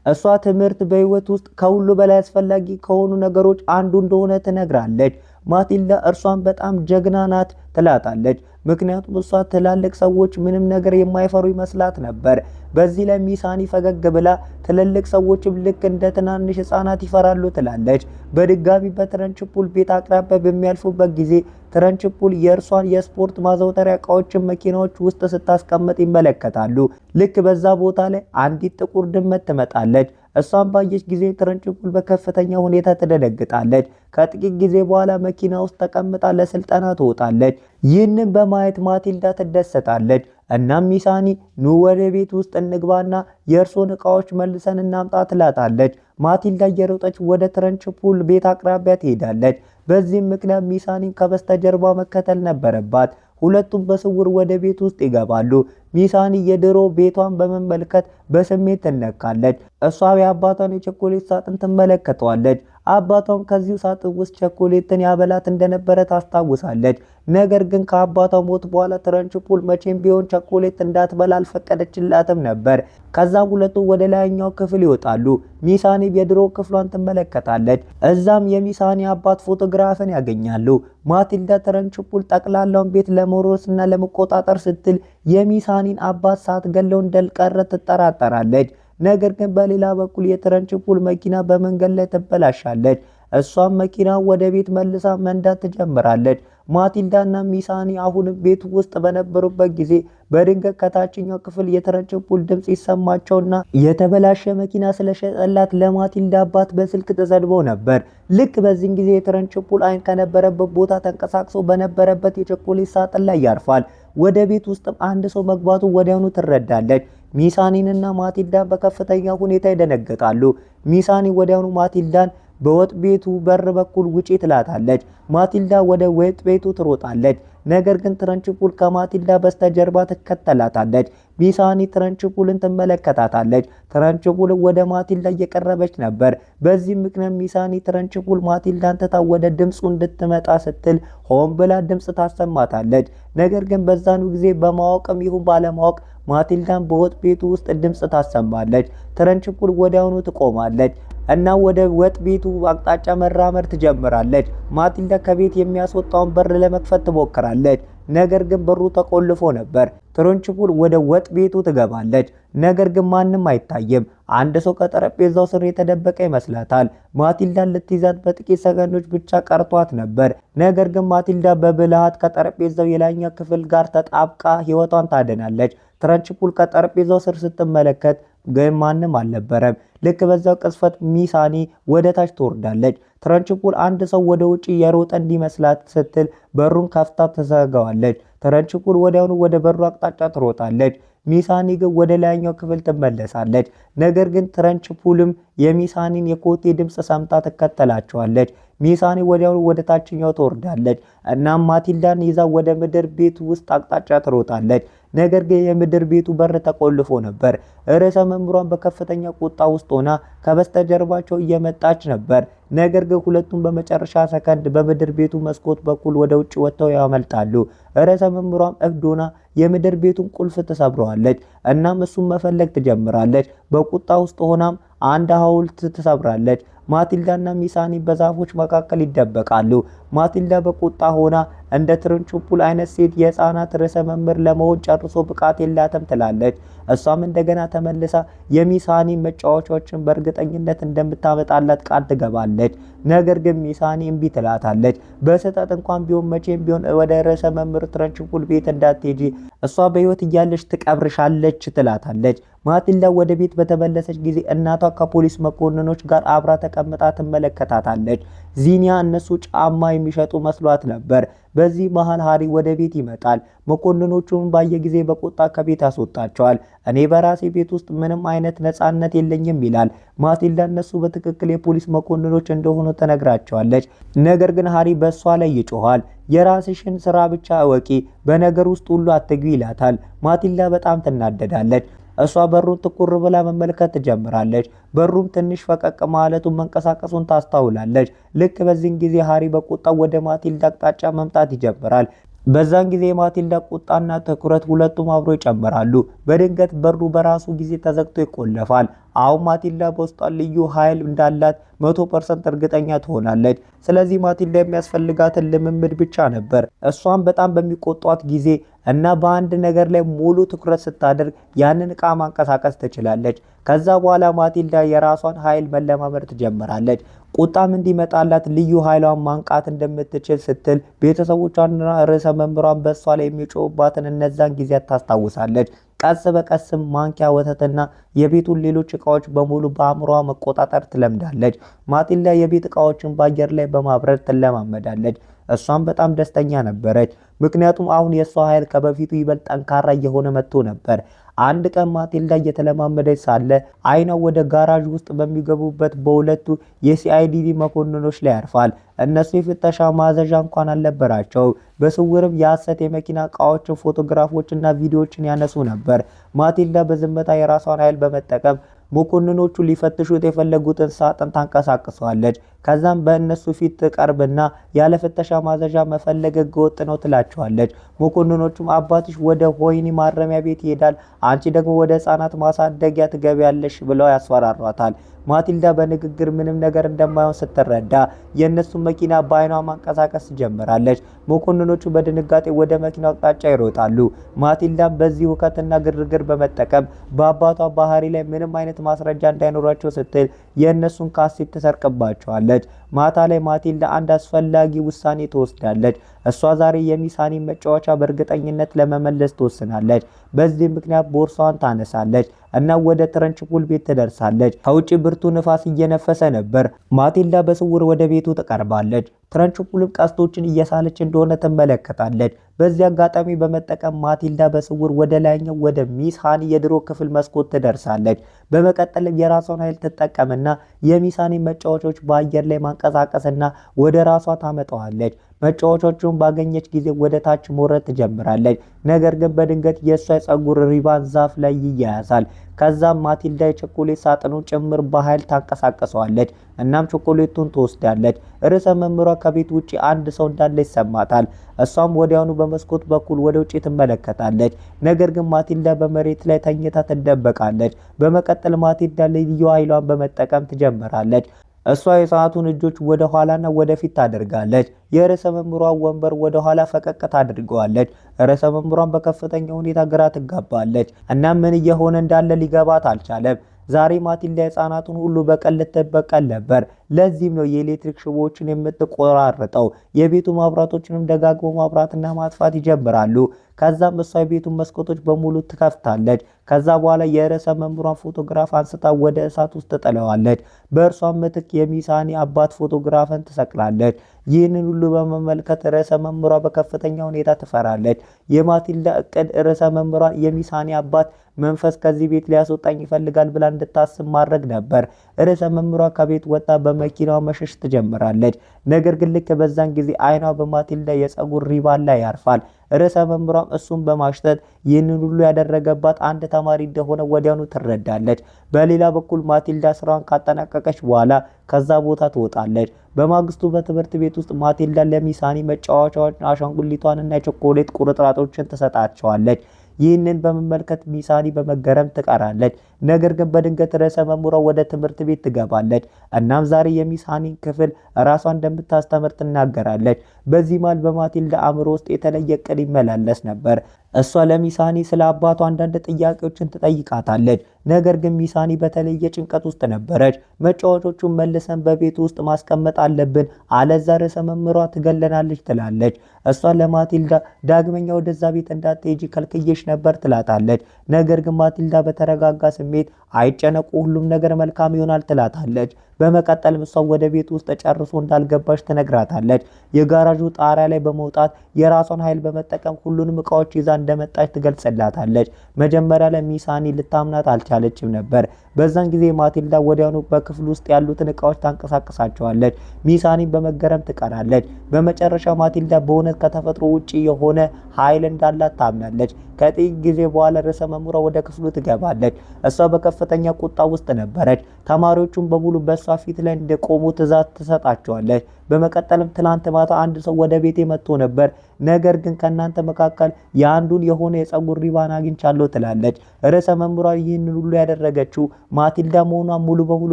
እሷ ትምህርት በህይወት ውስጥ ከሁሉ በላይ አስፈላጊ ከሆኑ ነገሮች አንዱ እንደሆነ ትነግራለች። ማቲልዳ እርሷን በጣም ጀግና ናት ትላታለች። ምክንያቱም እሷ ትላልቅ ሰዎች ምንም ነገር የማይፈሩ ይመስላት ነበር። በዚህ ላይ ሚሳኒ ፈገግ ብላ ትልልቅ ሰዎችም ልክ እንደ ትናንሽ ህፃናት ይፈራሉ ትላለች። በድጋሚ በትረንችፑል ቤት አቅራቢያ በሚያልፉበት ጊዜ ትረንችፑል የእርሷን የስፖርት ማዘውተሪያ እቃዎችን መኪናዎች ውስጥ ስታስቀምጥ ይመለከታሉ። ልክ በዛ ቦታ ላይ አንዲት ጥቁር ድመት ትመጣለች። እሷን ባየች ጊዜ ትረንችፑል በከፍተኛ ሁኔታ ትደነግጣለች። ከጥቂት ጊዜ በኋላ መኪና ውስጥ ተቀምጣ ለስልጠና ትወጣለች። ይህንን በማየት ማቲልዳ ትደሰታለች። እናም ሚሳኒ ኑ ወደ ቤት ውስጥ እንግባና የእርሶን እቃዎች መልሰን እናምጣ ትላታለች። ማቲልዳ እየሮጠች ወደ ትረንችፑል ቤት አቅራቢያ ትሄዳለች። በዚህም ምክንያት ሚሳኒን ከበስተጀርባ መከተል ነበረባት። ሁለቱም በስውር ወደ ቤት ውስጥ ይገባሉ። ሚሳኒ የድሮ ቤቷን በመመልከት በስሜት ትነካለች። እሷ የአባቷን የቸኮሌት ሳጥን ትመለከተዋለች። አባቷም ከዚሁ ሳጥን ውስጥ ቸኮሌትን ያበላት እንደነበረ ታስታውሳለች። ነገር ግን ከአባቷ ሞት በኋላ ትረንችፑል መቼም ቢሆን ቸኮሌት እንዳትበላ አልፈቀደችላትም ነበር። ከዛም ሁለቱ ወደ ላይኛው ክፍል ይወጣሉ። ሚሳኒ የድሮ ክፍሏን ትመለከታለች። እዛም የሚሳኒ አባት ፎቶግራፍን ያገኛሉ። ማቲልዳ ትረንችፑል ጠቅላላውን ቤት ለመውረስና ለመቆጣጠር ስትል የሚሳኒን አባት ሳትገለው እንዳልቀረ ትጠራጠራለች። ነገር ግን በሌላ በኩል የትረንችፑል መኪና በመንገድ ላይ ትበላሻለች። እሷም መኪናው ወደ ቤት መልሳ መንዳት ትጀምራለች። ማቲልዳና ሚሳኒ አሁንም ቤት ውስጥ በነበሩበት ጊዜ በድንገት ከታችኛው ክፍል የትረንችፑል ድምጽ ይሰማቸውና የተበላሸ መኪና ስለሸጠላት ለማቲልዳ አባት በስልክ ተሰድበው ነበር። ልክ በዚህን ጊዜ የትረንችፑል አይን ከነበረበት ቦታ ተንቀሳቅሶ በነበረበት የቸኮሌት ሳጥን ላይ ያርፋል። ወደ ቤት ውስጥም አንድ ሰው መግባቱ ወዲያውኑ ትረዳለች። ሚሳኒንና ማቲልዳን በከፍተኛ ሁኔታ ይደነግጣሉ። ሚሳኒ ወዲያውኑ ማቲልዳን በወጥ ቤቱ በር በኩል ውጪ ትላታለች። ማቲልዳ ወደ ወጥ ቤቱ ትሮጣለች። ነገር ግን ትረንችፑል ከማቲልዳ በስተጀርባ ትከተላታለች። ሚሳኒ ትረንችፑልን ትመለከታታለች። ትረንችፑል ወደ ማቲልዳ እየቀረበች ነበር። በዚህ ምክንያት ሚሳኒ ትረንችፑል ማቲልዳን ትታ ወደ ድምፁ እንድትመጣ ስትል ሆን ብላ ድምፅ ታሰማታለች። ነገር ግን በዛኑ ጊዜ በማወቅም ይሁን ባለማወቅ ማቲልዳን በወጥ ቤቱ ውስጥ ድምፅ ታሰማለች። ትረንችፑል ወዲያውኑ ትቆማለች እና ወደ ወጥ ቤቱ አቅጣጫ መራመድ ትጀምራለች። ማቲልዳ ከቤት የሚያስወጣውን በር ለመክፈት ትሞክራለች። ነገር ግን በሩ ተቆልፎ ነበር። ትረንችፑል ወደ ወጥ ቤቱ ትገባለች። ነገር ግን ማንም አይታይም። አንድ ሰው ከጠረጴዛው ስር የተደበቀ ይመስላታል። ማቲልዳን ልትይዛት በጥቂት ሰከንዶች ብቻ ቀርቷት ነበር። ነገር ግን ማቲልዳ በብልሃት ከጠረጴዛው የላይኛው ክፍል ጋር ተጣብቃ ሕይወቷን ታድናለች። ትረንችፑል ከጠረጴዛው ስር ስትመለከት ግን ማንም አልነበረም። ልክ በዛው ቅጽበት ሚሳኒ ወደ ታች ትወርዳለች። ትረንችፑል አንድ ሰው ወደ ውጪ የሮጠ እንዲመስላት ስትል በሩን ከፍታ ትዘጋዋለች። ትረንችፑል ወዲያውኑ ወደ በሩ አቅጣጫ ትሮጣለች። ሚሳኒ ግን ወደ ላይኛው ክፍል ትመለሳለች። ነገር ግን ትረንችፑልም የሚሳኒን የኮቴ ድምፅ ሰምታ ትከተላቸዋለች። ሚሳኒ ወዲያውኑ ወደ ታችኛው ትወርዳለች። እናም ማቲልዳን ይዛ ወደ ምድር ቤት ውስጥ አቅጣጫ ትሮጣለች። ነገር ግን የምድር ቤቱ በር ተቆልፎ ነበር። ርዕሰ መምህሯን በከፍተኛ ቁጣ ውስጥ ሆና ከበስተጀርባቸው እየመጣች ነበር። ነገር ግን ሁለቱም በመጨረሻ ሰከንድ በምድር ቤቱ መስኮት በኩል ወደ ውጭ ወጥተው ያመልጣሉ። ርዕሰ መምህሯም እብድ ሆና የምድር ቤቱን ቁልፍ ትሰብረዋለች። እናም እሱን መፈለግ ትጀምራለች። በቁጣ ውስጥ ሆናም አንድ ሐውልት ትሰብራለች። ማቲልዳና ሚሳኒ በዛፎች መካከል ይደበቃሉ። ማቲልዳ በቁጣ ሆና እንደ ትረንችፑል አይነት ሴት የህፃናት ርዕሰ መምህር ለመሆን ጨርሶ ብቃት የላትም ትላለች። እሷም እንደገና ተመልሳ የሚሳኒ መጫወቻዎችን በእርግጠኝነት እንደምታመጣላት ቃል ትገባለች። ነገር ግን ሚሳኒ እምቢ ትላታለች። በስህተት እንኳን ቢሆን መቼም ቢሆን ወደ ርዕሰ መምህር ትረንችፑል ቤት እንዳትሄጂ፣ እሷ በህይወት እያለች ትቀብርሻለች ትላታለች። ማቲልዳ ወደ ቤት በተመለሰች ጊዜ እናቷ ከፖሊስ መኮንኖች ጋር አብራ ተቀምጣ ትመለከታታለች። ዚኒያ እነሱ ጫማ የሚሸጡ መስሏት ነበር። በዚህ መሃል ሃሪ ወደ ቤት ይመጣል። መኮንኖቹን ባየ ጊዜ በቁጣ ከቤት ያስወጣቸዋል። እኔ በራሴ ቤት ውስጥ ምንም አይነት ነፃነት የለኝም ይላል። ማቲልዳ እነሱ በትክክል የፖሊስ መኮንኖች እንደሆኑ ተነግራቸዋለች። ነገር ግን ሃሪ በሷ ላይ ይጮሃል። የራስሽን ስራ ብቻ እወቂ፣ በነገር ውስጥ ሁሉ አትግቢ ይላታል። ማቲልዳ በጣም ትናደዳለች። እሷ በሩን ትኩር ብላ መመልከት ትጀምራለች። በሩም ትንሽ ፈቀቅ ማለቱን መንቀሳቀሱን ታስተውላለች። ልክ በዚህን ጊዜ ሃሪ በቁጣ ወደ ማቲልዳ አቅጣጫ መምጣት ይጀምራል። በዛን ጊዜ ማቲልዳ ቁጣና ትኩረት ሁለቱም አብሮ ይጨምራሉ። በድንገት በሩ በራሱ ጊዜ ተዘግቶ ይቆለፋል። አሁን ማቲልዳ በውስጧ ልዩ ኃይል እንዳላት 100% እርግጠኛ ትሆናለች። ስለዚህ ማቲልዳ የሚያስፈልጋትን ልምምድ ብቻ ነበር። እሷን በጣም በሚቆጧት ጊዜ እና በአንድ ነገር ላይ ሙሉ ትኩረት ስታደርግ ያንን ዕቃ ማንቀሳቀስ ትችላለች። ከዛ በኋላ ማቲልዳ የራሷን ኃይል መለማመድ ትጀምራለች። ቁጣም እንዲመጣላት ልዩ ኃይሏን ማንቃት እንደምትችል ስትል ቤተሰቦቿንና ርዕሰ መምህሯን በሷ ላይ የሚጮህባትን እነዛን ጊዜያት ታስታውሳለች። ቀስ በቀስም ማንኪያ ወተትና የቤቱን ሌሎች ዕቃዎች በሙሉ በአእምሯ መቆጣጠር ትለምዳለች። ማቲልዳ የቤት ዕቃዎችን በአየር ላይ በማብረር ትለማመዳለች። እሷም በጣም ደስተኛ ነበረች፣ ምክንያቱም አሁን የሷ ኃይል ከበፊቱ ይበልጥ ጠንካራ እየሆነ መጥቶ ነበር። አንድ ቀን ማቲልዳ እየተለማመደች ሳለ አይኗ ወደ ጋራዥ ውስጥ በሚገቡበት በሁለቱ የሲአይዲ መኮንኖች ላይ ያርፋል። እነሱ የፍተሻ ማዘዣ እንኳን አልነበራቸው። በስውርም የሐሰት የመኪና ዕቃዎችን፣ ፎቶግራፎችና ቪዲዮዎችን ያነሱ ነበር። ማቲልዳ በዝምታ የራሷን ኃይል በመጠቀም መኮንኖቹ ሊፈትሹት የፈለጉትን ሳጥን ታንቀሳቅሰዋለች። ከዛም በእነሱ ፊት ትቀርብና ያለ ፍተሻ ማዘዣ መፈለግ ህገወጥ ነው ትላቸዋለች። መኮንኖቹም አባትሽ ወደ ወህኒ ማረሚያ ቤት ይሄዳል፣ አንቺ ደግሞ ወደ ህፃናት ማሳደጊያ ትገቢያለሽ ብለው ያስፈራሯታል። ማቲልዳ በንግግር ምንም ነገር እንደማይሆን ስትረዳ የእነሱን መኪና በአይኗ ማንቀሳቀስ ጀምራለች። መኮንኖቹ በድንጋጤ ወደ መኪናው አቅጣጫ ይሮጣሉ። ማቲልዳም በዚህ ሁከትና ግርግር በመጠቀም በአባቷ ባህሪ ላይ ምንም አይነት ማስረጃ እንዳይኖራቸው ስትል የእነሱን ካሴት ትሰርቅባቸዋለች። ማታ ላይ ማቲልዳ አንድ አስፈላጊ ውሳኔ ትወስዳለች። እሷ ዛሬ የሚሳኒ መጫወቻ በእርግጠኝነት ለመመለስ ትወስናለች። በዚህ ምክንያት ቦርሳዋን ታነሳለች እና ወደ ትረንች ፑል ቤት ትደርሳለች። ከውጭ ብርቱ ንፋስ እየነፈሰ ነበር። ማቲልዳ በስውር ወደ ቤቱ ትቀርባለች። ትረንች ፑልም ቀስቶችን እየሳለች እንደሆነ ትመለከታለች። በዚህ አጋጣሚ በመጠቀም ማቲልዳ በስውር ወደ ላይኛው ወደ ሚስ ሃኒ የድሮ ክፍል መስኮት ትደርሳለች። በመቀጠልም የራሷን ኃይል ትጠቀምና የሚሳኒ መጫወቻዎች በአየር ላይ ማንቀሳቀስና ወደ ራሷ ታመጣዋለች። መጫወቻዎቹን ባገኘች ጊዜ ወደ ታች መውረድ ትጀምራለች። ነገር ግን በድንገት የእሷ የፀጉር ሪባን ዛፍ ላይ ይያያዛል። ከዛም ማቲልዳ የቸኮሌት ሳጥኑን ጭምር በኃይል ታንቀሳቀሰዋለች። እናም ቸኮሌቱን ትወስዳለች። ርዕሰ መምህሯ ከቤት ውጪ አንድ ሰው እንዳለ ይሰማታል። እሷም ወዲያውኑ በመስኮት በኩል ወደ ውጪ ትመለከታለች። ነገር ግን ማቲልዳ በመሬት ላይ ተኝታ ትደበቃለች። በመቀጠል ማቲልዳ ልዩ ኃይሏን በመጠቀም ትጀምራለች። እሷ የሰዓቱን እጆች ወደ ኋላና ወደፊት ታደርጋለች። የርዕሰ መምህሯ ወንበር ወደ ኋላ ፈቀቅ ታደርገዋለች። ርዕሰ መምህሯን በከፍተኛ ሁኔታ ግራ ትጋባለች እና ምን እየሆነ እንዳለ ሊገባት አልቻለም። ዛሬ ማቲልዳ ህፃናቱን ሁሉ በቀል ልትበቀል ነበር። ለዚህም ነው የኤሌክትሪክ ሽቦዎችን የምትቆራርጠው። የቤቱ መብራቶችንም ደጋግሞ ማብራትና ማጥፋት ይጀምራሉ። ከዛም እሷ የቤቱን መስኮቶች በሙሉ ትከፍታለች። ከዛ በኋላ የርዕሰ መምህሯን ፎቶግራፍ አንስታ ወደ እሳት ውስጥ ትጥለዋለች። በእርሷም ምትክ የሚሳኒ አባት ፎቶግራፍን ትሰቅላለች። ይህንን ሁሉ በመመልከት ርዕሰ መምህሯ በከፍተኛ ሁኔታ ትፈራለች። የማቲልዳ እቅድ ርዕሰ መምህሯ የሚሳኒ አባት መንፈስ ከዚህ ቤት ሊያስወጣኝ ይፈልጋል ብላ እንድታስብ ማድረግ ነበር። ርዕሰ መምህሯ ከቤት ወጣ በመኪናው መሸሽ ትጀምራለች። ነገር ግን ልክ በዛን ጊዜ አይኗ በማቲልዳ የፀጉር ሪባን ላይ ያርፋል። ርዕሰ መምህሯም እሱን በማሽተት ይህንን ሁሉ ያደረገባት አንድ ተማሪ እንደሆነ ወዲያውኑ ትረዳለች። በሌላ በኩል ማቲልዳ ስራዋን ካጠናቀቀች በኋላ ከዛ ቦታ ትወጣለች። በማግስቱ በትምህርት ቤት ውስጥ ማቲልዳ ለሚሳኒ መጫወቻዎች አሻንጉሊቷንና የቾኮሌት ቁርጥራጮችን ትሰጣቸዋለች። ይህንን በመመልከት ሚሳኒ በመገረም ትቀራለች። ነገር ግን በድንገት ርዕሰ መምህሯ ወደ ትምህርት ቤት ትገባለች። እናም ዛሬ የሚስ ሃኒን ክፍል ራሷን እንደምታስተምር ትናገራለች። በዚህ መሃል በማቲልዳ አእምሮ ውስጥ የተለየ ዕቅድ ይመላለስ ነበር። እሷ ለሚስ ሃኒ ስለ አባቷ አንዳንድ ጥያቄዎችን ትጠይቃታለች። ነገር ግን ሚስ ሃኒ በተለየ ጭንቀት ውስጥ ነበረች። መጫወቾቹን መልሰን በቤት ውስጥ ማስቀመጥ አለብን፣ አለዛ ርዕሰ መምህሯ ትገለናለች ትላለች። እሷ ለማቲልዳ ዳግመኛ ወደዛ ቤት እንዳትሄጂ ከልክዬሽ ነበር ትላታለች። ነገር ግን ማቲልዳ በተረጋጋ ስሜት አይጨነቁ፣ ሁሉም ነገር መልካም ይሆናል ትላታለች። በመቀጠልም እሷ ወደ ቤት ውስጥ ጨርሶ እንዳልገባች ትነግራታለች። የጋራዡ ጣሪያ ላይ በመውጣት የራሷን ኃይል በመጠቀም ሁሉንም እቃዎች ይዛ እንደመጣች ትገልጽላታለች። መጀመሪያ ላይ ሚስ ሃኒ ልታምናት አልቻለችም ነበር። በዛን ጊዜ ማቲልዳ ወዲያውኑ በክፍል ውስጥ ያሉትን እቃዎች ታንቀሳቅሳቸዋለች። ሚስ ሃኒን በመገረም ትቀራለች። በመጨረሻ ማቲልዳ በእውነት ከተፈጥሮ ውጪ የሆነ ኃይል እንዳላት ታምናለች። ከጥቂት ጊዜ በኋላ ርዕሰ መምህሯ ወደ ክፍሉ ትገባለች። እሷ በከፍተኛ ቁጣ ውስጥ ነበረች። ተማሪዎቹን በሙሉ በእሷ ፊት ላይ እንደቆሙ ትዕዛዝ ትሰጣቸዋለች። በመቀጠልም ትላንት ማታ አንድ ሰው ወደ ቤቴ መጥቶ ነበር፣ ነገር ግን ከእናንተ መካከል የአንዱን የሆነ የፀጉር ሪባን አግኝቻለሁ ትላለች። ርዕሰ መምህሯ ይህንን ሁሉ ያደረገችው ማቲልዳ መሆኗን ሙሉ በሙሉ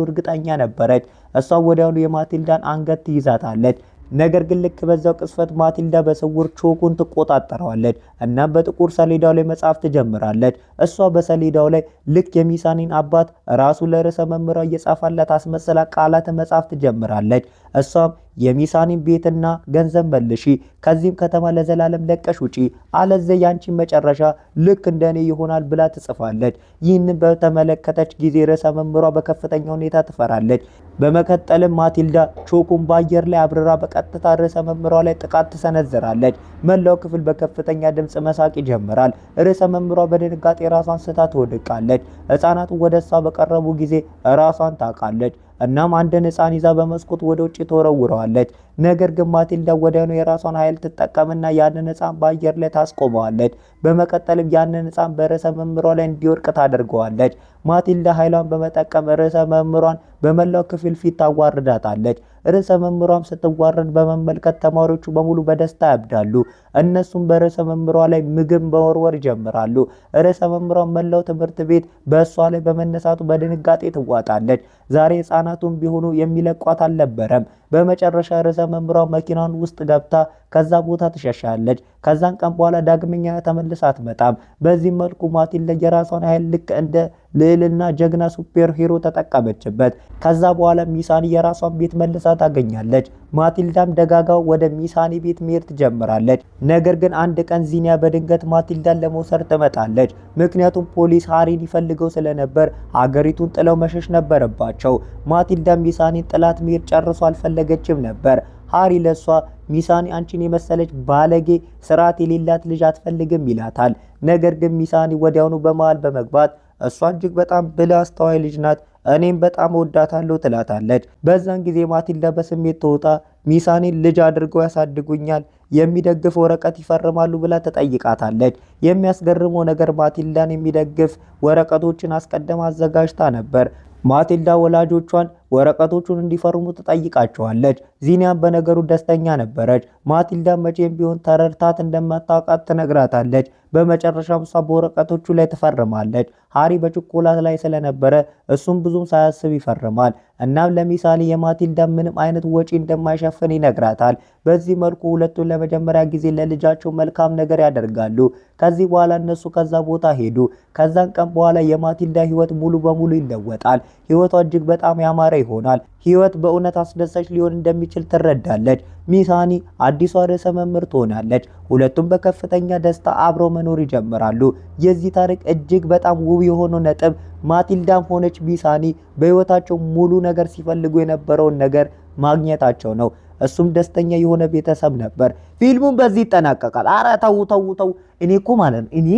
እርግጠኛ ነበረች። እሷ ወዲያውኑ የማቲልዳን አንገት ትይዛታለች። ነገር ግን ልክ በዛው ቅስፈት ማቲልዳ በስውር ቾኩን ትቆጣጠረዋለች እና በጥቁር ሰሌዳው ላይ መጻፍ ትጀምራለች። እሷ በሰሌዳው ላይ ልክ የሚስ ሃኒን አባት ራሱ ለርዕሰ መምህሯ እየጻፈላት አስመስላ ቃላት መጻፍ ትጀምራለች። እሷም የሚስ ሃኒን ቤትና ገንዘብ መልሺ፣ ከዚህም ከተማ ለዘላለም ለቀሽ ውጪ፣ አለዚያ ያንቺን መጨረሻ ልክ እንደኔ ይሆናል ብላ ትጽፋለች። ይህንን በተመለከተች ጊዜ ርዕሰ መምህሯ በከፍተኛ ሁኔታ ትፈራለች። በመቀጠልም ማቲልዳ ቾኩን በአየር ላይ አብረራ በቀጥታ ርዕሰ መምህሯ ላይ ጥቃት ትሰነዝራለች። መላው ክፍል በከፍተኛ ድምፅ መሳቅ ይጀምራል። ርዕሰ መምህሯ በድንጋጤ ራሷን ስታ ትወድቃለች። ሕፃናቱ ወደ እሷ በቀረቡ ጊዜ ራሷን ታውቃለች። እናም አንድን ሕፃን ይዛ በመስኮት ወደ ውጭ ተወረውረዋለች። ነገር ግን ማቲልዳ ወዲያውኑ የራሷን ኃይል ትጠቀምና ያንን ሕፃን በአየር ላይ ታስቆመዋለች። በመቀጠልም ያንን ሕፃን በርዕሰ መምህሯ ላይ እንዲወድቅ ታደርገዋለች። ማቲልዳ ኃይሏን በመጠቀም ርዕሰ መምህሯን በመላው ክፍል ፊት ታዋርዳታለች። ርዕሰ መምህሯም ስትዋረድ በመመልከት ተማሪዎቹ በሙሉ በደስታ ያብዳሉ። እነሱም በርዕሰ መምህሯ ላይ ምግብ መወርወር ይጀምራሉ። ርዕሰ መምህሯ መላው ትምህርት ቤት በእሷ ላይ በመነሳቱ በድንጋጤ ትዋጣለች። ዛሬ ሕፃናቱም ቢሆኑ የሚለቋት አልነበረም። በመጨረሻ ርዕሰ መምህሯ መኪናን ውስጥ ገብታ ከዛ ቦታ ትሸሻለች። ከዛን ቀን በኋላ ዳግመኛ ተመልሳ አትመጣም። በዚህ መልኩ ማቲልዳ የራሷን ኃይል ልክ እንደ ልዕልና ጀግና ሱፐር ሂሮ ተጠቀመችበት። ከዛ በኋላ ሚስ ሃኒ የራሷን ቤት መልሳ ታገኛለች። ማቲልዳም ደጋጋው ወደ ሚስ ሃኒ ቤት መሄድ ትጀምራለች። ነገር ግን አንድ ቀን ዚኒያ በድንገት ማቲልዳን ለመውሰድ ትመጣለች። ምክንያቱም ፖሊስ ሃሪን ይፈልገው ስለነበር ሀገሪቱን ጥለው መሸሽ ነበረባቸው። ማቲልዳም ሚስ ሃኒን ጥላት መሄድ ጨርሶ አልፈለገችም ነበር። ሃሪ ለሷ ሚስ ሃኒ አንቺን የመሰለች ባለጌ ስርዓት የሌላት ልጅ አትፈልግም ይላታል። ነገር ግን ሚስ ሃኒ ወዲያውኑ በመሃል በመግባት እሷ እጅግ በጣም ብልህ አስተዋይ ልጅ ናት፣ እኔም በጣም ወዳታለሁ ትላታለች። በዛን ጊዜ ማቲልዳ በስሜት ተውጣ ሚስ ሃኒን ልጅ አድርገው ያሳድጉኛል፣ የሚደግፍ ወረቀት ይፈርማሉ ብላ ተጠይቃታለች። የሚያስገርመው ነገር ማቲልዳን የሚደግፍ ወረቀቶችን አስቀድማ አዘጋጅታ ነበር። ማቲልዳ ወላጆቿን ወረቀቶቹን እንዲፈርሙ ትጠይቃቸዋለች። ዚኒያም በነገሩ ደስተኛ ነበረች። ማቲልዳ መቼም ቢሆን ተረድታት እንደማታውቃት ትነግራታለች። በመጨረሻም እሷ በወረቀቶቹ ላይ ትፈርማለች። ሃሪ በችኮላት ላይ ስለነበረ እሱም ብዙም ሳያስብ ይፈርማል። እናም ለሚስ ሃኒ የማቲልዳ ምንም አይነት ወጪ እንደማይሸፍን ይነግራታል። በዚህ መልኩ ሁለቱን ለመጀመሪያ ጊዜ ለልጃቸው መልካም ነገር ያደርጋሉ። ከዚህ በኋላ እነሱ ከዛ ቦታ ሄዱ። ከዛን ቀን በኋላ የማቲልዳ ህይወት ሙሉ በሙሉ ይለወጣል። ህይወቷ እጅግ በጣም ያማረ ይሆናል። ህይወት በእውነት አስደሳች ሊሆን እንደሚችል ትረዳለች። ሚስ ሃኒ አዲሷ ርዕሰ መምህር ትሆናለች። ሁለቱም በከፍተኛ ደስታ አብረው መኖር ይጀምራሉ። የዚህ ታሪክ እጅግ በጣም ውብ የሆነው ነጥብ ማቲልዳም ሆነች ሚስ ሃኒ በህይወታቸው ሙሉ ነገር ሲፈልጉ የነበረውን ነገር ማግኘታቸው ነው። እሱም ደስተኛ የሆነ ቤተሰብ ነበር። ፊልሙን በዚህ ይጠናቀቃል። አረ ተው ተው ተው። እኔ እኮ ማለት ነው እኔ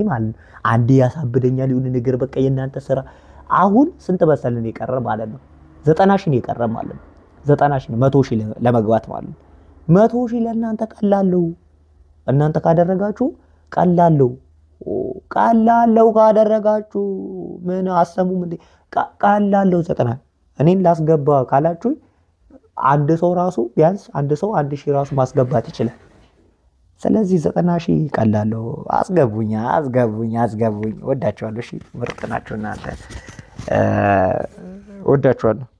ማለት ነው አንዴ ያሳብደኛል የሆነ ነገር በቃ የእናንተ ስራ። አሁን ስንት መሰለን የቀረ ማለት ነው? 90 ሺህ ነው የቀረ ማለት ነው። 90 ሺህ 100 ሺህ ለመግባት ማለት ነው። 100 ሺህ ለእናንተ ቀላለው። እናንተ ካደረጋችሁ ቀላለው ካደረጋችሁ ምን አሰሙም እንዴ? ቀላለው 90 እኔን ላስገባ ካላችሁ አንድ ሰው ራሱ ቢያንስ አንድ ሰው 1000 ራሱ ማስገባት ይችላል። ስለዚህ 90,000 ቀላለሁ። አስገቡኝ አስገቡኝ አስገቡኝ። ወዳችኋለሁ። እሺ ምርጥ ናችሁ እናንተ። ወዳችኋለሁ።